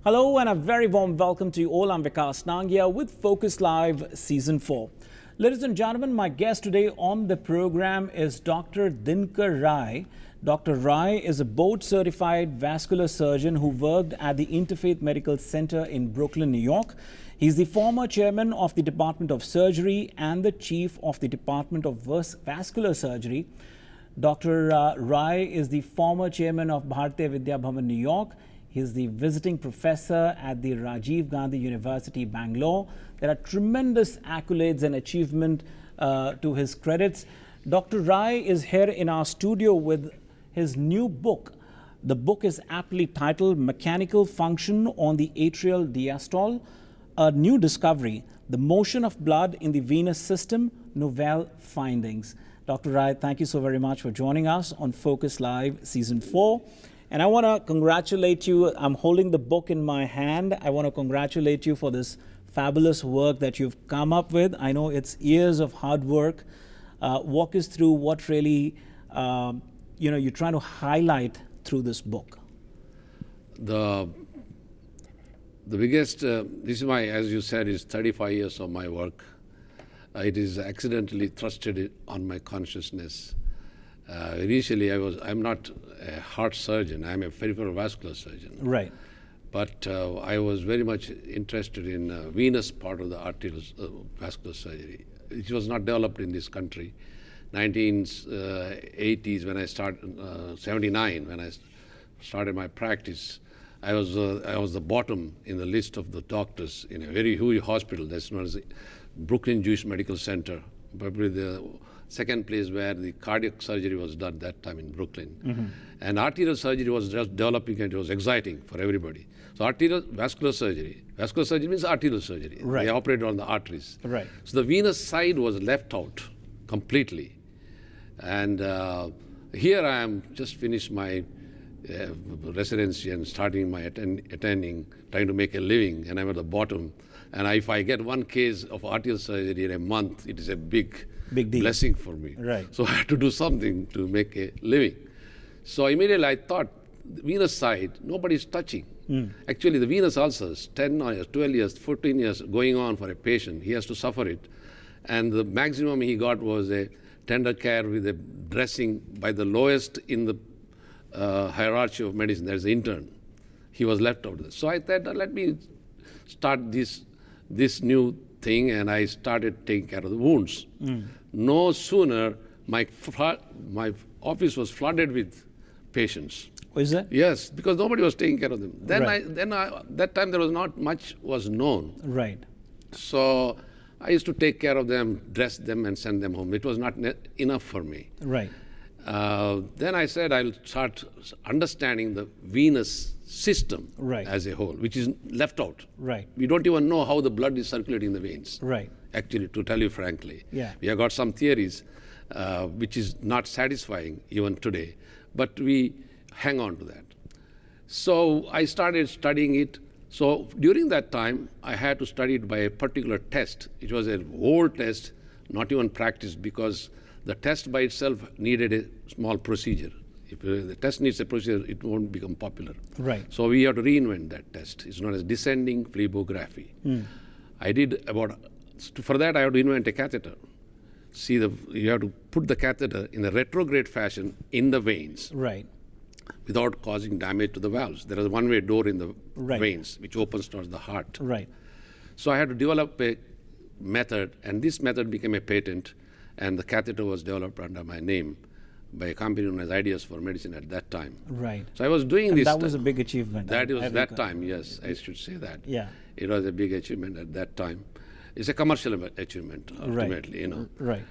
Hello and a very warm welcome to you all. I'm Vikas Nangia with Focus Live Season 4. Ladies and gentlemen, my guest today on the program is Dr. Dinker Rai. Dr. Rai is a board-certified vascular surgeon who worked at the Interfaith Medical Center in Brooklyn, New York. He's the former chairman of the Department of Surgery and the chief of the Department of Vascular Surgery. Dr. Rai is the former chairman of Bharatiya Vidya Bhavan, New York. He's the visiting professor at the Rajiv Gandhi University, Bangalore. There are tremendous accolades and achievement to his credits. Dr. Rai is here in our studio with his new book. The book is aptly titled Mechanical Function on the Atrial Diastole, a New Discovery, the Motion of Blood in the Venous System, Novel Findings. Dr. Rai, thank you so very much for joining us on Focus Live Season 4. And I want to congratulate you. I'm holding the book in my hand. I want to congratulate you for this fabulous work that you've come up with. I know it's years of hard work. Walk us through what really, you're trying to highlight through this book. The biggest, this is my, as you said, is 35 years of my work. It is accidentally thrusted on my consciousness. Initially, I'm not a heart surgeon. I'm a peripheral vascular surgeon. Right. But I was very much interested in venous part of the arterial vascular surgery. It was not developed in this country. 1980s when I started, 79 when I started my practice, I was the bottom in the list of the doctors in a very huge hospital that's known as the Brooklyn Jewish Medical Center, probably the second place where the cardiac surgery was done that time in Brooklyn. Mm-hmm. And arterial surgery was just developing and it was exciting for everybody. So arterial vascular surgery means arterial surgery. Right. They operated on the arteries. Right. So the venous side was left out completely. And here I am just finished my residency and starting my attending, trying to make a living, and I'm at the bottom. And if I get one case of arterial surgery in a month, it is a big deal. Blessing for me. Right. So I had to do something to make a living. So immediately I thought, the venous side, nobody's touching. Actually, the venous ulcers, 10 years, 12 years, 14 years going on for a patient, he has to suffer it. And the maximum he got was a tender care with a dressing by the lowest in the hierarchy of medicine, there's the intern. He was left out of this. So I thought, let me start this new thing, and I started taking care of the wounds. No sooner, my office was flooded with patients. Is that? Yes, because nobody was taking care of them. Then, Right. That time there was not much was known. Right. So I used to take care of them, dress them, and send them home. It was not enough for me. Right. Then I said I'll start understanding the venous system Right. as a whole, which is left out. Right. We don't even know how the blood is circulating in the veins. Right. Actually, to tell you frankly. Yeah. We have got some theories which is not satisfying even today, but we hang on to that. So I started studying it. So during that time, I had to study it by a particular test. It was an old test, not even practiced, because the test by itself needed a small procedure. If the test needs a procedure, it won't become popular. Right. So we have to reinvent that test. It's known as descending phlebography. I did for that I have to invent a catheter. You have to put the catheter in a retrograde fashion in the veins. Right. Without causing damage to the valves. There is a one-way door in the Right. veins, which opens towards the heart. Right. So I had to develop a method, and this method became a patent, and the catheter was developed under my name by a company known as Ideas for Medicine at that time. Right. So I was doing And this. that was a big achievement. That was that time, yes, I should say that. Yeah. It was a big achievement at that time. It's a commercial achievement, ultimately, you know. Right.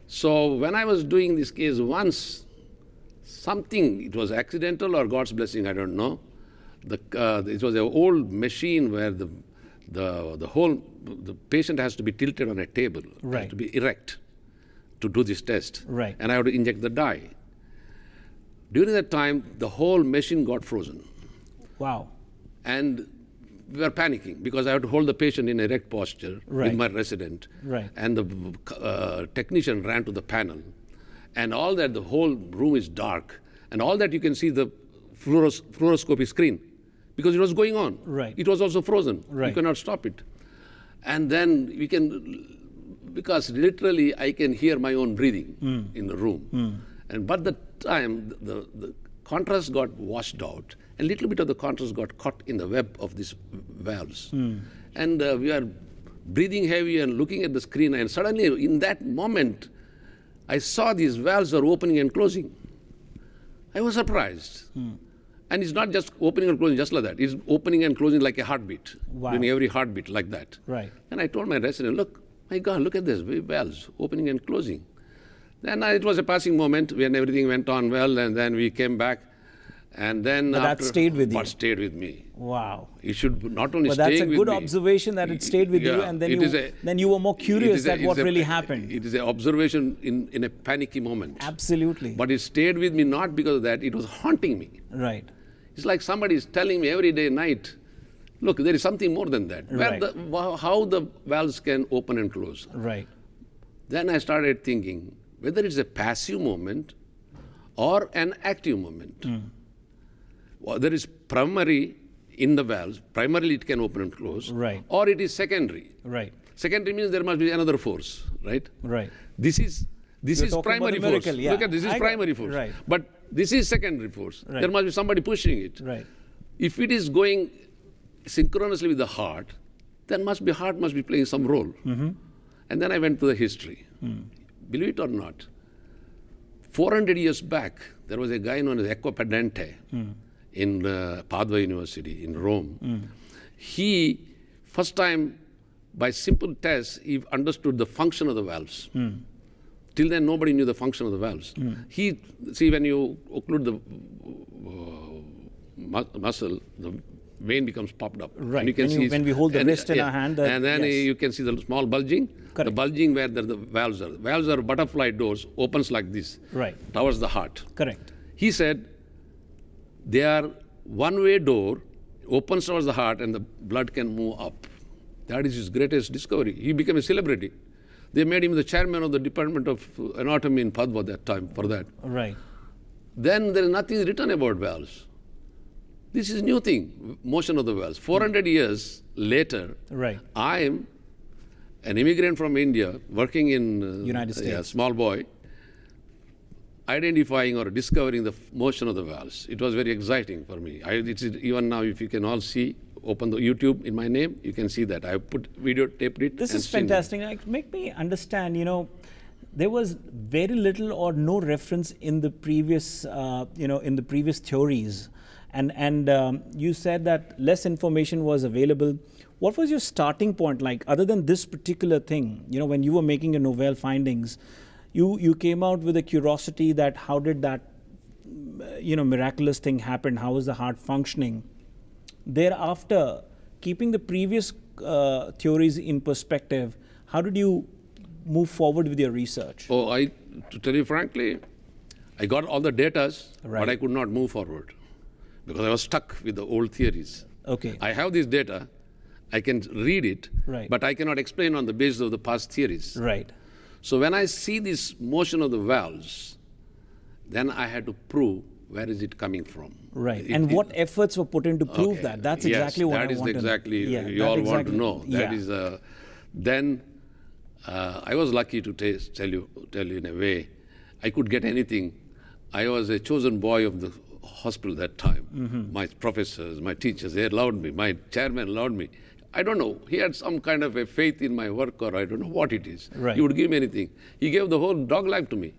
So when I was doing this case once, something, it was accidental or God's blessing, I don't know. It was an old machine where the patient has to be tilted on a table, Right. has to be erect to do this test. Right. And I had to inject the dye. During that time, the whole machine got frozen. Wow. And we were panicking because I had to hold the patient in erect posture Right. with my resident. Right. And the technician ran to the panel. And all that, the whole room is dark. And all that you can see the fluoroscopy screen because it was going on. Right. It was also frozen. Right. You cannot stop it. And then we can, because literally I can hear my own breathing in the room. And but the time the contrast got washed out, and a little bit of the contrast got caught in the web of these valves. And we are breathing heavy and looking at the screen, and suddenly in that moment, I saw these valves are opening and closing. I was surprised. And it's not just opening and closing just like that. It's opening and closing like a heartbeat. Wow. Doing every heartbeat like that. Right. And I told my resident, look, my God, look at this, valves opening and closing. Then it was a passing moment when everything went on well, and then we came back. And then But that stayed with you. But stayed with me. Wow. It should not only But stay with me. that's a good observation that it stayed with you, and then you were more curious at what really happened. It is an observation in a panicky moment. Absolutely. But it stayed with me not because of that, it was haunting me. Right. It's like somebody is telling me every day, night, look, there is something more than that. Right. How the valves can open and close. Right. Then I started thinking whether it's a passive movement or an active movement. Well, there is primary in the valves. Primarily it can open and close. Right. Or it is secondary. Right. Secondary means there must be another force, right? Right. This is primary force. Miracle, yeah. Look at this is primary force. Right. But this is secondary force. Right. There must be somebody pushing it. Right. If it is going synchronously with the heart, then heart must be playing some role. And then I went to the history. Believe it or not, 400 years back, there was a guy known as Equipadente in Padua University in Rome. He, first time, by simple tests, he understood the function of the valves. Till then, nobody knew the function of the valves. See, when you occlude the muscle, the vein becomes popped up. Right. And you can when we hold the wrist in our hand. And then yes. you can see the small bulging. Correct. The bulging where the valves are. Valves are butterfly doors, opens like this. Right. Towards the heart. Correct. He said, they are one-way door, opens towards the heart, and the blood can move up. That is his greatest discovery. He became a celebrity. They made him the chairman of the Department of Anatomy in Padua that time for that. Right. Then there is nothing written about valves. This is new thing, motion of the valves. 400 years later, Right. I am an immigrant from India working in United States. Yeah, small boy, identifying or discovering the motion of the valves. It was very exciting for me. Even now, if you can all see, open the YouTube in my name, you can see that. I put videotaped it. This and is streamed it. fantastic. Make me understand, there was very little or no reference in the previous, in the previous theories. And you said that less information was available. What was your starting point like, other than this particular thing? When you were making your novel findings, you came out with a curiosity that how did that, miraculous thing happen? How is the heart functioning? Thereafter, keeping the previous theories in perspective, how did you move forward with your research? To tell you frankly, I got all the data, Right. but I could not move forward because I was stuck with the old theories. Okay. I have this data, I can read it, Right. but I cannot explain on the basis of the past theories. Right. So when I see this motion of the valves, then I had to prove where is it coming from. Right. And what efforts were put in to prove Okay. that? That's Yes, exactly what I that is want to exactly know. Yeah, you that all want exactly- to know. That yeah. is then I was lucky to tell you in a way. I could get anything. I was a chosen boy of the hospital that time. My professors, my teachers, they loved me. My chairman loved me. I don't know. He had some kind of a faith in my work, or I don't know what it is. Right. He would give me anything. He gave the whole dog life to me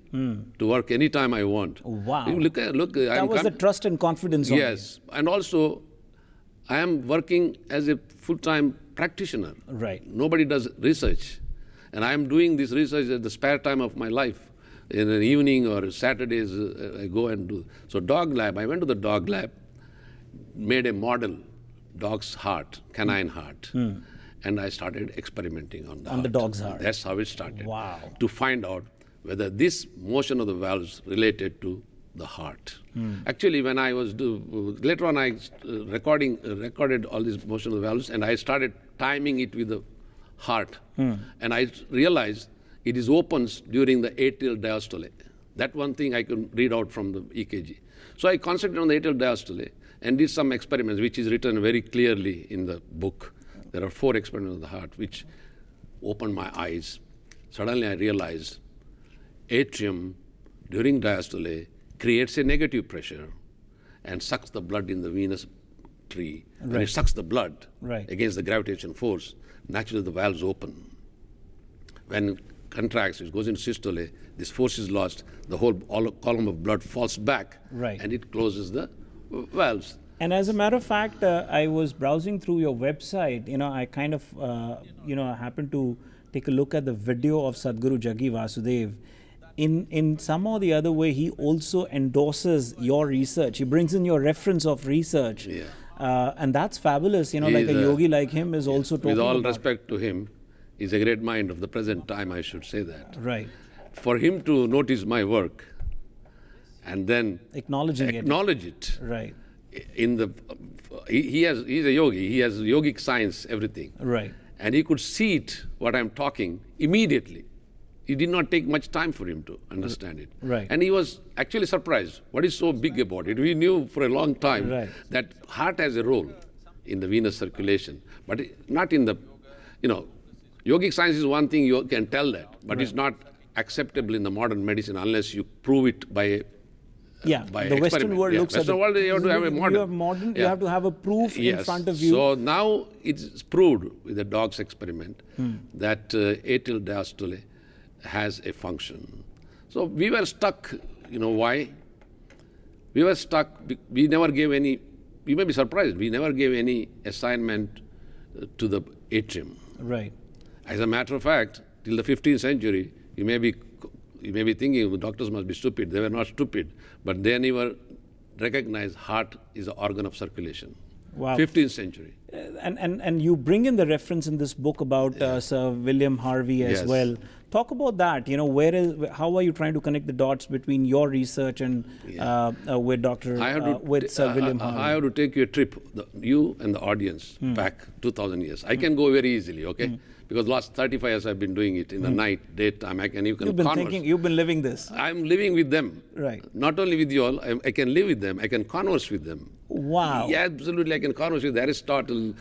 to work anytime I want. Wow. You look. That was the trust and confidence on Yes, and also I am working as a full-time practitioner. Right. Nobody does research, and I am doing this research at the spare time of my life. In an evening or Saturdays, I go and do. So dog lab, I went to the dog lab, made a model, dog's heart, canine heart, and I started experimenting on the On the dog's heart. That's how it started. Wow. To find out whether this motion of the valves related to the heart. Actually, when I was later on, I recorded all this motion of the valves, and I started timing it with the heart, and I realized it is opens during the atrial diastole. That one thing I can read out from the EKG. So I concentrated on the atrial diastole, and did some experiments, which is written very clearly in the book. There are 4 experiments of the heart, which opened my eyes. Suddenly I realized atrium during diastole creates a negative pressure and sucks the blood in the venous tree. Right. When it sucks the blood against the gravitation force, naturally the valves open. When it contracts, it goes into systole, this force is lost, the whole column of blood falls back, and it closes the valves. And as a matter of fact, I was browsing through your website. I kind of, happened to take a look at the video of Sadhguru Jaggi Vasudev. In some or the other way, he also endorses your research. He brings in your reference of research. And that's fabulous. Like a yogi like him is also talking about. With all about respect to him, he's a great mind of the present time, I should say that. Right. For him to notice my work and then acknowledge it. Right. He's a yogi. He has yogic science, everything. Right. And he could see it, what I'm talking, immediately. It did not take much time for him to understand it. Right. And he was actually surprised. What is so big about it? We knew for a long time that heart has a role in the venous circulation, but not in the, yogic science is one thing, you can tell that, but it's not acceptable in the modern medicine unless you prove it by the Western world looks at the Western world, you have to have a modern. You have to have a proof in front of you. So now it's proved with the dog's experiment that atrial diastole has a function. So we were stuck, why? We were stuck, we never gave any, you may be surprised, we never gave any assignment to the atrium. Right. As a matter of fact, till the 15th century, you may be thinking the doctors must be stupid. They were not stupid, but they never recognized heart is an organ of circulation. Wow. 15th century. And you bring in the reference in this book about Sir William Harvey as well. Talk about that. How are you trying to connect the dots between your research and with Sir William Harvey? I have to take you a trip, you and the audience, back 2,000 years. I can go very easily, okay? Because last 35 years I've been doing it in the night, daytime. You can converse. You've been living this. I'm living with them. Right. Not only with you all, I can live with them. I can converse with them. Wow. Yeah, absolutely. I can converse with Aristotle.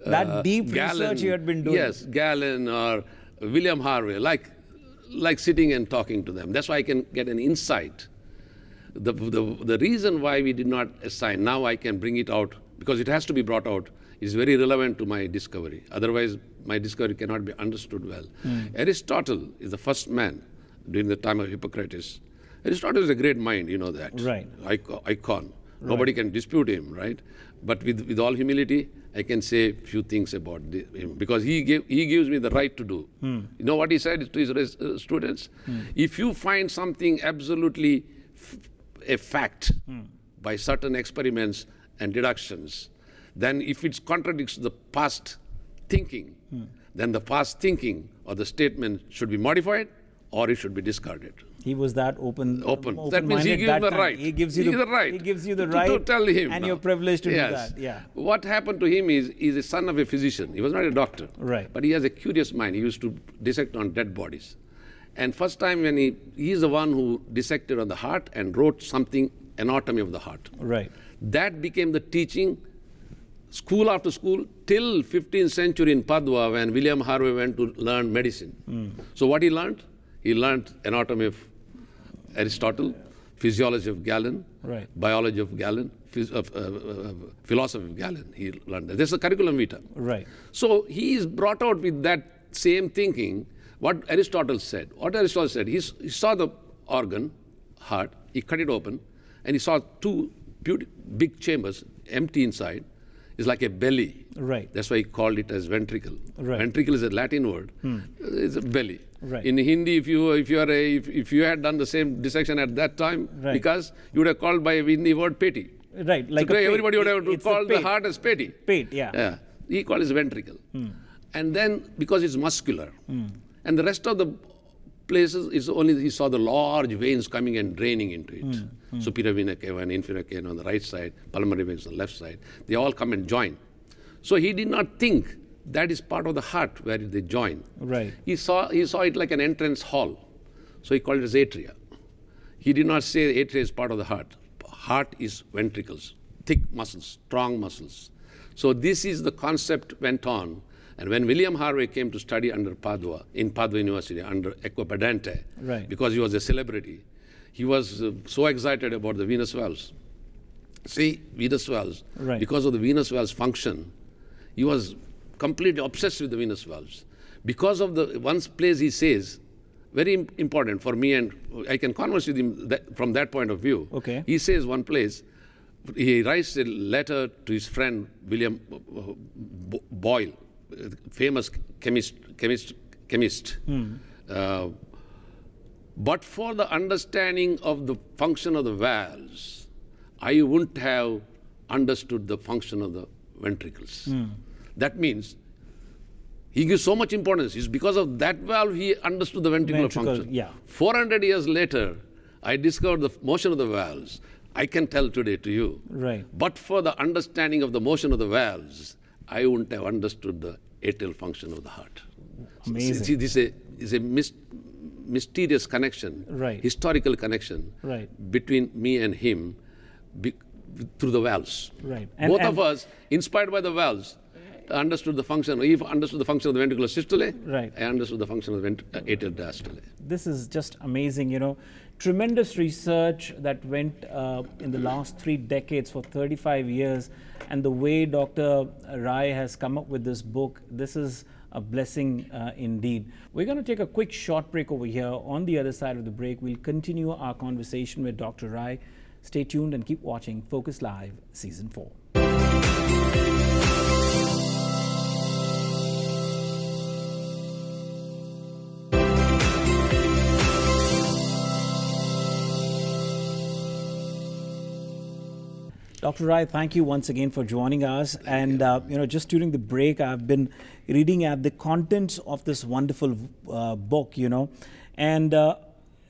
That deep Galen, research you had been doing. Yes, Galen or William Harvey, like sitting and talking to them. That's why I can get an insight. The reason why we did not assign, now I can bring it out, because it has to be brought out, is very relevant to my discovery. Otherwise, my discovery cannot be understood well. Aristotle is the first man during the time of Hippocrates. Aristotle is a great mind, you know that. Right. Icon. Nobody can dispute him, right? But with all humility, I can say a few things about him, because he gives me the right to do. You know what he said to his students? If you find something absolutely a fact by certain experiments and deductions, then if it contradicts the past thinking, then the past thinking or the statement should be modified or it should be discarded. He was that open. That means he gives the right. He gives you the right. He gives you the right to tell him. And you're privileged to do that. Yeah. What happened to him is he's a son of a physician. He was not a doctor. Right. But he has a curious mind. He used to dissect on dead bodies. And first time when he's the one who dissected on the heart and wrote something, anatomy of the heart. Right. That became the teaching, school after school, till 15th century in Padua when William Harvey went to learn medicine. So what he learned? He learned anatomy of Aristotle, physiology of Galen, biology of Galen, philosophy of Galen. He learned that. This is the curriculum vitae. Right. So he is brought out with that same thinking, what Aristotle said. What Aristotle said, he saw the organ, heart, he cut it open, and he saw two big chambers, empty inside. It's like a belly. Right. That's why he called it as ventricle. Right. Ventricle is a Latin word. It's a belly. Right. In Hindi, if you had done the same dissection at that time, because you would have called by Hindi word peti. Right. Like so everybody would have called the heart as peti. Pate, yeah. He called it ventricle. And then because it's muscular, and the rest of the places is only he saw the large veins coming and draining into it. Superior vena cava and inferior cava on the right side, pulmonary veins on the left side. They all come and join. So he did not think that is part of the heart where they join. Right. He saw it like an entrance hall. So he called it as atria. He did not say atria is part of the heart. Heart is ventricles. thick muscles, strong muscles. So this is the concept went on. And when William Harvey came to study under Padua, in Padua University, under Equipedente, Right. because he was a celebrity, he was so excited about the venous valves. See, venous valves, Right. because of the venous valves function, he was completely obsessed with the venous valves. Because of the one place he says, very important for me, and I can converse with him from that point of view. Okay. He says one place, he writes a letter to his friend William Boyle, famous chemist. But for the understanding of the function of the valves, I wouldn't have understood the function of the ventricles. That means he gives so much importance. It's because of that valve he understood the ventricular function. Yeah. 400 years later, I discovered the motion of the valves. I can tell today to you. Right. But for the understanding of the motion of the valves, I wouldn't have understood the atrial function of the heart. Amazing. See, this is a mysterious connection, Right. historical connection Right. between me and him through the valves. Right. Both of us, inspired by the valves, understood the function. He understood the function of the ventricular systole. Right. I understood the function of the atrial diastole. This is just amazing, tremendous research that went in the last 3 decades for 35 years, and the way Dr. Rai has come up with this book, this is a blessing indeed. We're going to take a quick short break over here. On the other side of the break, we'll continue our conversation with Dr. Rai. Stay tuned and keep watching Focus Live Season 4. Dr. Rai, thank you once again for joining us. And just during the break, I've been reading at the contents of this wonderful book, and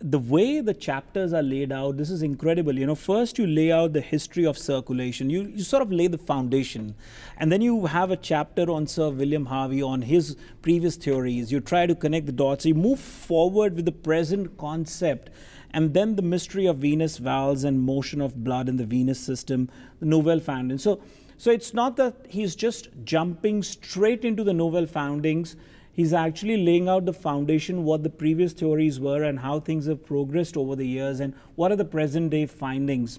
the way the chapters are laid out, this is incredible. First you lay out the history of circulation. You sort of lay the foundation, and then you have a chapter on Sir William Harvey, on his previous theories. You try to connect the dots. You move forward with the present concept, and then the mystery of venous valves and motion of blood in the venous system, the novel findings. So it's not that he's just jumping straight into the novel findings. He's actually laying out the foundation, what the previous theories were and how things have progressed over the years and what are the present day findings.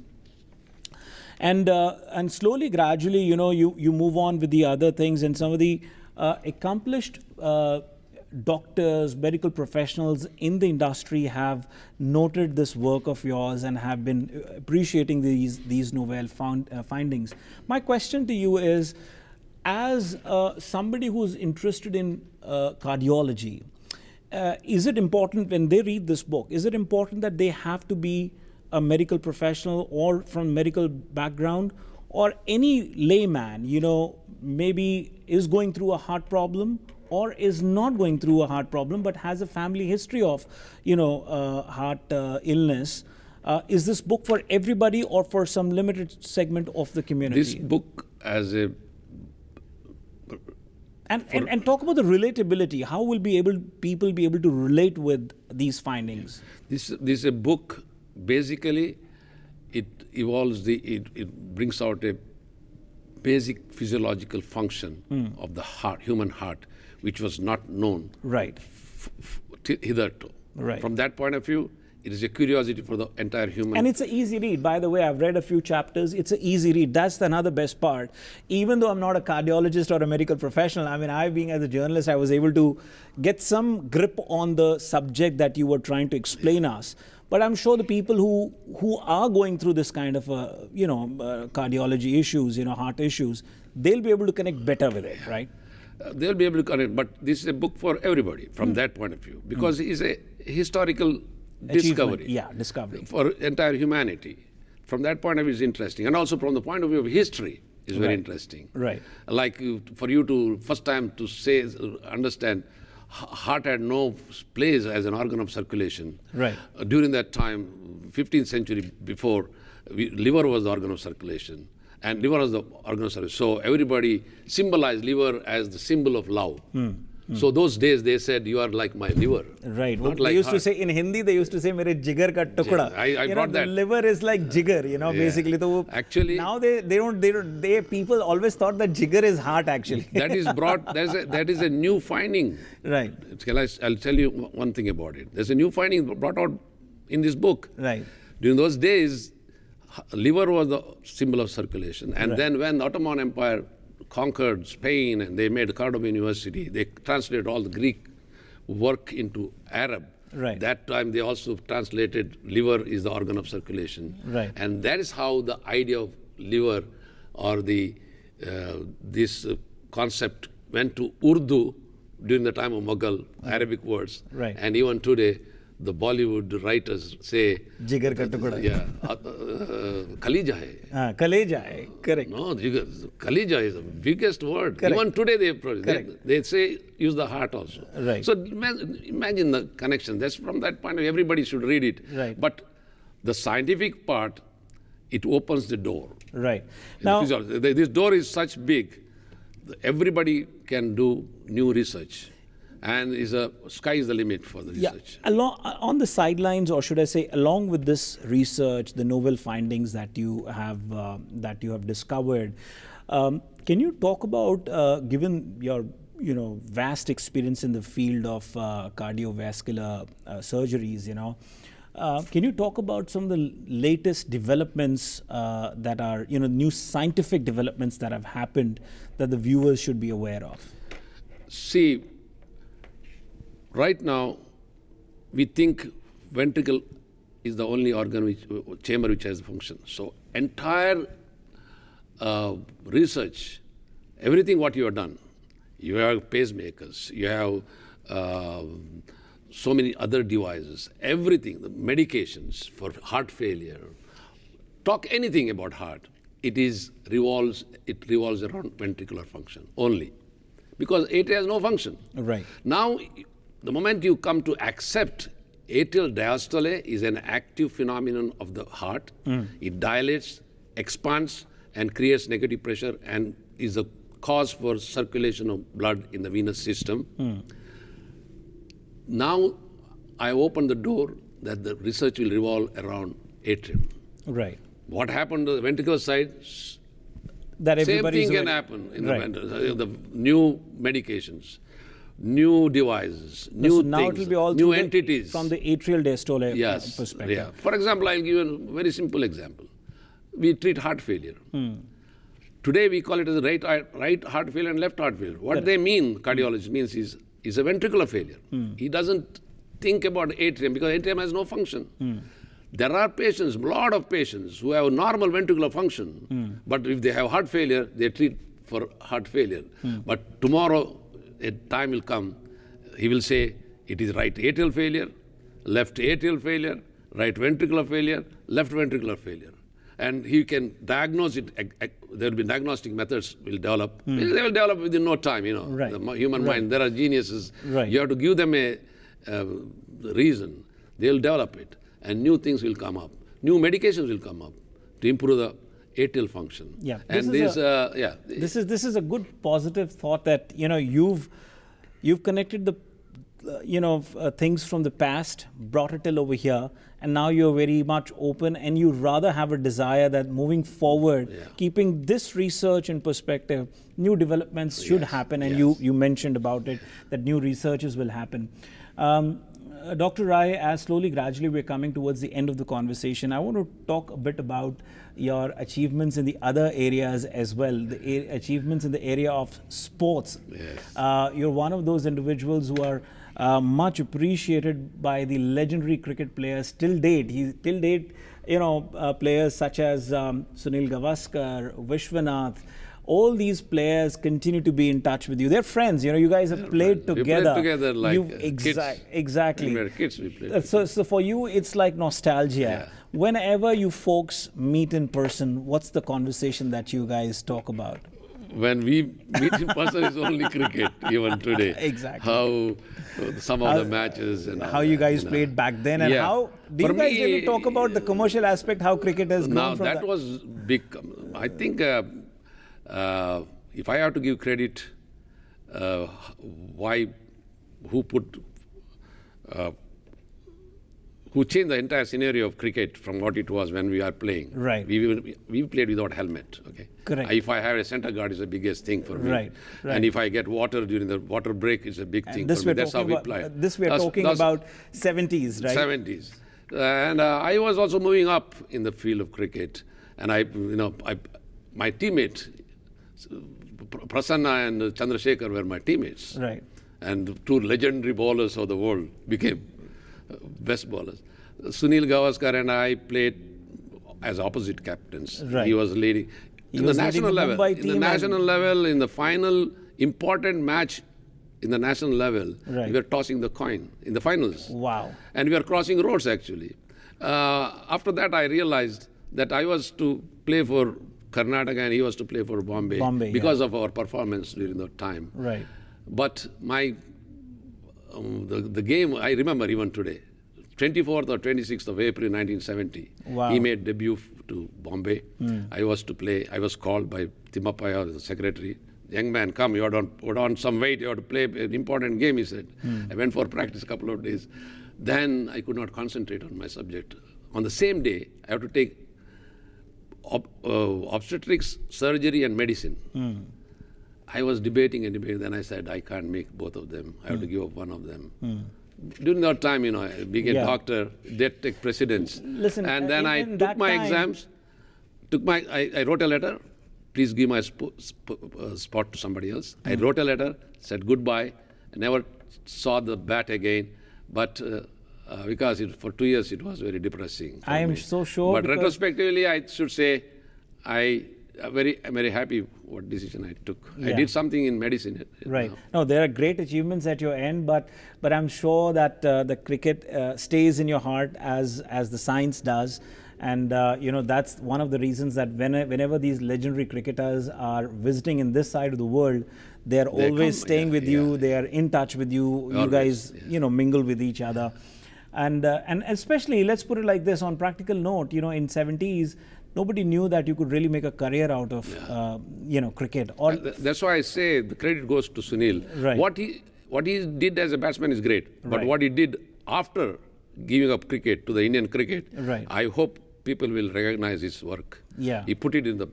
And slowly, gradually, you move on with the other things, and some of the accomplished doctors, medical professionals in the industry have noted this work of yours and have been appreciating these novel findings. My question to you is, as somebody who's interested in cardiology, is it important when they read this book, is it important that they have to be a medical professional or from medical background, or any layman, maybe is going through a heart problem or is not going through a heart problem but has a family history of, heart illness? Is this book for everybody or for some limited segment of the community? This book as a... And talk about the relatability. How will people be able to relate with these findings? This is a book, basically, it evolves, it brings out a basic physiological function of the heart, human heart, which was not known Right. hitherto. Right. From that point of view, it is a curiosity for the entire human. And it's an easy read. By the way, I've read a few chapters. It's an easy read. That's another best part. Even though I'm not a cardiologist or a medical professional, I being as a journalist, I was able to get some grip on the subject that you were trying to explain us. But I'm sure the people who are going through this kind of, cardiology issues, heart issues, they'll be able to connect better with it, right? They'll be able to connect, but this is a book for everybody from that point of view, because it's a historical discovery. Yeah, discovery. For entire humanity. From that point of view, it's interesting. And also from the point of view of history, is very interesting. Right. Like for you to, first time to say, understand, heart had no place as an organ of circulation. Right. During that time, 15th century before, liver was the organ of circulation. And liver was the organ of circulation. So everybody symbolized liver as the symbol of love. So those days they said, you are like my liver. Right. Not They like used to heart. say, in Hindi, they used to say, mere jigar ka tukda. I brought the that. liver is like jigar, basically. So Actually- now people always thought that jigar is heart, actually. That is brought, that is a new finding. Right. I'll tell you one thing about it. There's a new finding brought out in this book. Right. During those days, liver was the symbol of circulation. And then when the Ottoman Empire conquered Spain and they made Cordoba University, they translated all the Greek work into Arab. Right. That time they also translated liver is the organ of circulation. Right. And that is how the idea of liver or this concept went to Urdu during the time of Mughal, Arabic words. Right. And even today, the Bollywood writers say, Jigar ka tukda. yeah, Kaleja hai. Kaleja hai. Correct. No, Kaleja is the biggest word. Correct. Even today they Correct. they say use the heart also. Right. So imagine the connection. That's from that point of view, everybody should read it. Right. But the scientific part, it opens the door. Right. Now, Now, this door is such big, everybody can do new research. And sky is the limit for the research. on the sidelines, or should I say, along with this research, the novel findings that you have discovered, can you talk about, given your vast experience in the field of cardiovascular surgeries, can you talk about some of the latest developments that are, new scientific developments that have happened that the viewers should be aware of? See, right now, we think ventricle is the only organ chamber which has function. So entire research, everything what you have done, you have pacemakers, you have so many other devices, everything, the medications for heart failure, talk anything about heart, it revolves around ventricular function only, because atria has no function. Right. Now, the moment you come to accept atrial diastole is an active phenomenon of the heart, it dilates, expands, and creates negative pressure and is a cause for circulation of blood in the venous system. Now, I opened the door that the research will revolve around atrium. Right. What happened to the ventricular side? That Same thing can happen in the new medications, new devices, new now things, it will be all new entities. from the atrial diastole Yes, perspective. yeah. For example, I'll give you a very simple example. We treat heart failure. Today we call it as right heart failure and left heart failure. What they mean, cardiologist means is a ventricular failure. He doesn't think about atrium because atrium has no function. There are patients, a lot of patients who have normal ventricular function, but if they have heart failure, they treat for heart failure. But tomorrow, a time will come, he will say it is right atrial failure, left atrial failure, right ventricular failure, left ventricular failure. And he can diagnose it. There will be diagnostic methods will develop. They will develop within no time, Right. The human mind, there are geniuses. Right. You have to give them a reason. They will develop it. And new things will come up. New medications will come up to improve the atrial function. Yeah. And This is a good positive thought that you've connected the things from the past, brought it till over here, and now you're very much open, and you rather have a desire that moving forward, keeping this research in perspective, new developments should happen, and you mentioned about it that new researches will happen. Dr. Rai, as gradually we're coming towards the end of the conversation, I want to talk a bit about your achievements in the other areas as well, the achievements in the area of sports. Yes. You're one of those individuals who are much appreciated by the legendary cricket players till date. Players such as Sunil Gavaskar, Vishwanath, all these players continue to be in touch with you. They're friends. You guys have played together. We played together like kids. Exactly. When we were kids, we played. So for you, it's like nostalgia. Yeah. Whenever you folks meet in person, what's the conversation that you guys talk about? When we meet in person, it's only cricket, even today. Exactly. How some of the matches and how you guys played back then, and how do you guys really talk about the commercial aspect, how cricket has grown now from that was big. I think if I have to give credit, uh, why, who put, who changed the entire scenario of cricket from what it was when we are playing. Right. We played without helmet. Okay. Correct. If I have a center guard, is the biggest thing for me. Right. Right. And if I get water during the water break, it's a big thing This for me. we're That's how talking we about, play. this we're talking about 70s, right? 70s. And I was also moving up in the field of cricket. And my teammate, Prasanna and Chandrasekhar were my teammates. Right. And two legendary bowlers of the world became best bowlers. Sunil Gavaskar and I played as opposite captains. Right. He was leading. He was leading the Mumbai In the team national level, in the final important match in the national level, Right. we were tossing the coin in the finals. Wow. And we were crossing roads, actually. After that, I realized that I was to play for Karnataka and he was to play for Bombay, because of our performance during that time. Right. But the game, I remember even today, 24th or 26th of April 1970, Wow. he made debut to Bombay. I was to play, I was called by Timmapaya, the secretary. Young man, come, you have to put on some weight, you have to play an important game, he said. I went for practice a couple of days. Then I could not concentrate on my subject. On the same day, I have to take obstetrics, surgery, and medicine. I was debating and debating. Then I said, I can't make both of them. I have to give up one of them. During that time, I became a doctor, that take precedence. Listen, and then I took my exams, I wrote a letter, please give my spot to somebody else. I wrote a letter, said goodbye. I never saw the bat again. But because for 2 years it was very depressing. I am so sure. But retrospectively, I should say, I'm very happy what decision I took. Yeah. I did something in medicine. Right. No, there are great achievements at your end, but I'm sure that the cricket stays in your heart as the science does. And that's one of the reasons that whenever these legendary cricketers are visiting in this side of the world, they are always staying with you. They are in touch with you. You guys, mingle with each other. And especially, let's put it like this, on practical note, in 70s, nobody knew that you could really make a career out of, cricket. Or that's why I say the credit goes to Sunil. Right. What he did as a batsman is great, but what he did after giving up cricket to the Indian cricket, Right. I hope people will recognize his work. Yeah. He put it in the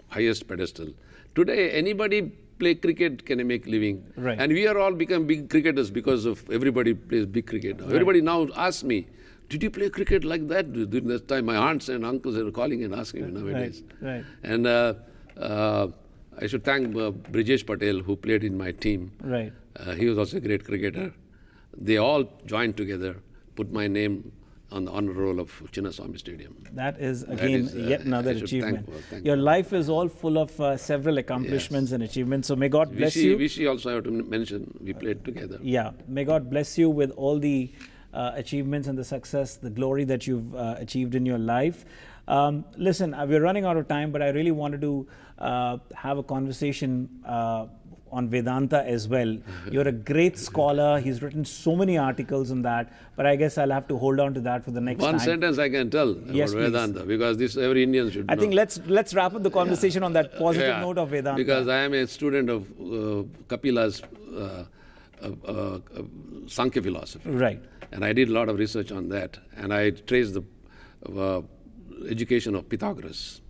highest pedestal. Today, anybody play cricket can make living. Right. And we are all become big cricketers because of everybody plays big cricket. Right. Everybody now asks me, did you play cricket like that during that time? My aunts and uncles are calling and asking me nowadays. Right. And I should thank Brijesh Patel, who played in my team. Right. He was also a great cricketer. They all joined together, put my name on the honor roll of Chinnaswamy Stadium. That is, again, yet another achievement. Thank Your life is all full of several accomplishments and achievements. So may God bless you. Vishy also have to mention, we played together. Yeah, may God bless you with all the achievements and the success, the glory that you've achieved in your life. Listen, we're running out of time, but I really wanted to have a conversation on Vedanta as well. You're a great scholar. He's written so many articles on that, but I guess I'll have to hold on to that for the next time. One sentence I can tell about Vedanta, because this every Indian should know. I think let's wrap up the conversation on that positive note of Vedanta. Because I am a student of Kapila's Sankhya philosophy. Right. And I did a lot of research on that. And I traced the education of Pythagoras.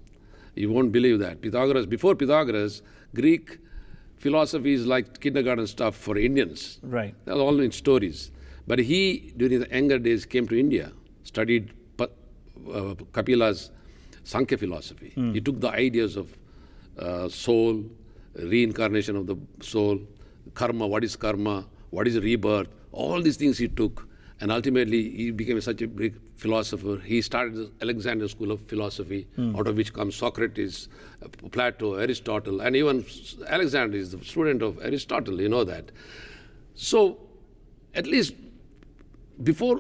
You won't believe that. Before Pythagoras, Greek philosophy is like kindergarten stuff for Indians. Right. That was all in stories. But he, during the younger days, came to India, studied Kapila's Sankhya philosophy. He took the ideas of soul, reincarnation of the soul, karma, what is rebirth, all these things he took. And ultimately, he became such a big philosopher. He started the Alexander School of Philosophy, out of which comes Socrates, Plato, Aristotle, and even Alexander is the student of Aristotle, you know that. So, at least before,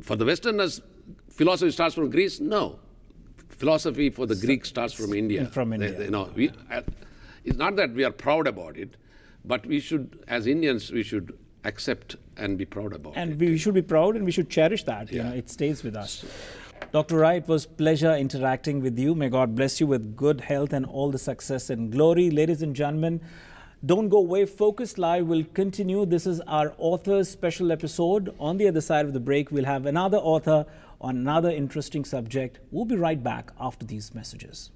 for the Westerners, philosophy starts from Greece? No. Philosophy for the Greeks starts from India. From India. It's not that we are proud about it, but we should, as Indians, we should accept and be proud about it. And we should be proud and we should cherish that. Yeah. It stays with us. Dr. Rai, it was pleasure interacting with you. May God bless you with good health and all the success and glory. Ladies and gentlemen, Don't go away. Focus Live will continue. This is our author's special episode. On the other side of the break, we'll have another author on another interesting subject. We'll be right back after these messages.